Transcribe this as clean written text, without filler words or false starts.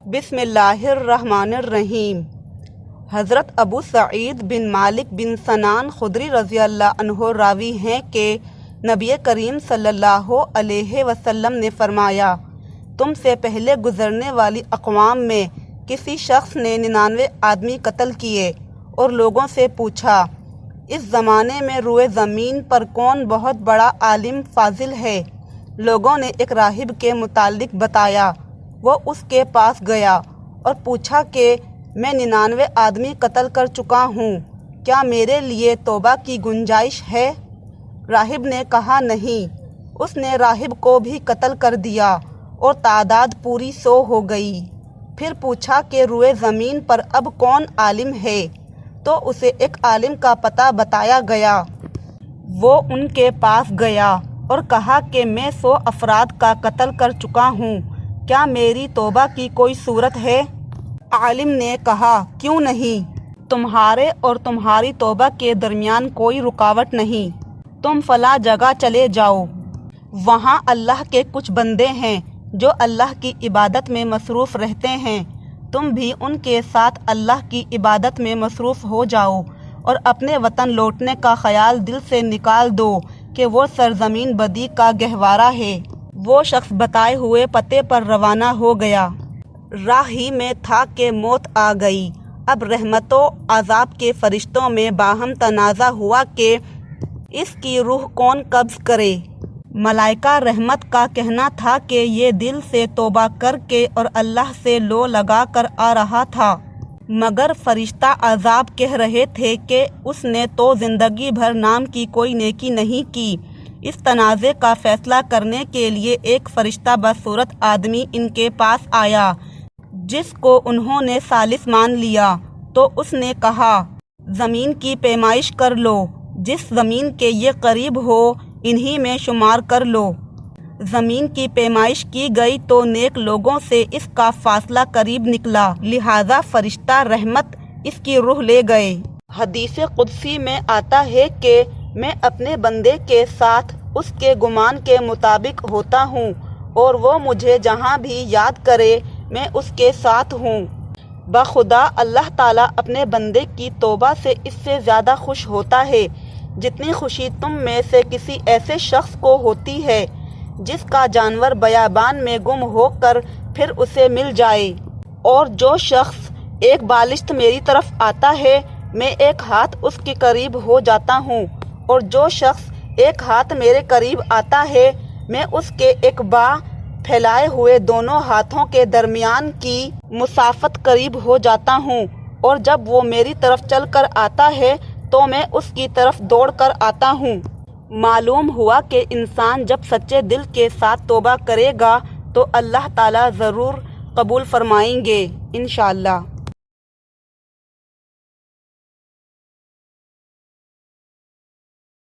بسم اللہ الرحمن الرحیم۔ حضرت ابو سعید بن مالک بن سنان خدری رضی اللہ عنہ راوی ہیں کہ نبی کریم صلی اللہ علیہ وسلم نے فرمایا، تم سے پہلے گزرنے والی اقوام میں کسی شخص نے 99 آدمی قتل کیے اور لوگوں سے پوچھا، اس زمانے میں روئے زمین پر کون بہت بڑا عالم فاضل ہے؟ لوگوں نے ایک راہب کے متعلق بتایا۔ وہ اس کے پاس گیا اور پوچھا کہ میں 99 آدمی قتل کر چکا ہوں، کیا میرے لیے توبہ کی گنجائش ہے؟ راہب نے کہا نہیں۔ اس نے راہب کو بھی قتل کر دیا اور تعداد پوری 100 ہو گئی۔ پھر پوچھا کہ روئے زمین پر اب کون عالم ہے؟ تو اسے ایک عالم کا پتہ بتایا گیا۔ وہ ان کے پاس گیا اور کہا کہ میں 100 افراد کا قتل کر چکا ہوں، کیا میری توبہ کی کوئی صورت ہے؟ عالم نے کہا، کیوں نہیں؟ تمہارے اور تمہاری توبہ کے درمیان کوئی رکاوٹ نہیں۔ تم فلاں جگہ چلے جاؤ، وہاں اللہ کے کچھ بندے ہیں جو اللہ کی عبادت میں مصروف رہتے ہیں، تم بھی ان کے ساتھ اللہ کی عبادت میں مصروف ہو جاؤ اور اپنے وطن لوٹنے کا خیال دل سے نکال دو کہ وہ سرزمین بدی کا گہوارہ ہے۔ وہ شخص بتائے ہوئے پتے پر روانہ ہو گیا۔ راہ ہی میں تھا کہ موت آ گئی۔ اب رحمت و عذاب کے فرشتوں میں باہم تنازع ہوا کہ اس کی روح کون قبض کرے۔ ملائکہ رحمت کا کہنا تھا کہ یہ دل سے توبہ کر کے اور اللہ سے لو لگا کر آ رہا تھا، مگر فرشتہ عذاب کہہ رہے تھے کہ اس نے تو زندگی بھر نام کی کوئی نیکی نہیں کی۔ اس تنازع کا فیصلہ کرنے کے لیے ایک فرشتہ بصورت آدمی ان کے پاس آیا، جس کو انہوں نے ثالث مان لیا۔ تو اس نے کہا، زمین کی پیمائش کر لو، جس زمین کے یہ قریب ہو انہی میں شمار کر لو۔ زمین کی پیمائش کی گئی تو نیک لوگوں سے اس کا فاصلہ قریب نکلا، لہذا فرشتہ رحمت اس کی روح لے گئے۔ حدیث قدسی میں آتا ہے کہ میں اپنے بندے کے ساتھ اس کے گمان کے مطابق ہوتا ہوں اور وہ مجھے جہاں بھی یاد کرے میں اس کے ساتھ ہوں۔ بخدا اللہ تعالیٰ اپنے بندے کی توبہ سے اس سے زیادہ خوش ہوتا ہے جتنی خوشی تم میں سے کسی ایسے شخص کو ہوتی ہے جس کا جانور بیابان میں گم ہو کر پھر اسے مل جائے۔ اور جو شخص ایک بالشت میری طرف آتا ہے میں ایک ہاتھ اس کے قریب ہو جاتا ہوں، اور جو شخص ایک ہاتھ میرے قریب آتا ہے میں اس کے ایک باں پھیلائے ہوئے دونوں ہاتھوں کے درمیان کی مسافت قریب ہو جاتا ہوں، اور جب وہ میری طرف چل کر آتا ہے تو میں اس کی طرف دوڑ کر آتا ہوں۔ معلوم ہوا کہ انسان جب سچے دل کے ساتھ توبہ کرے گا تو اللہ تعالیٰ ضرور قبول فرمائیں گے انشاءاللہ۔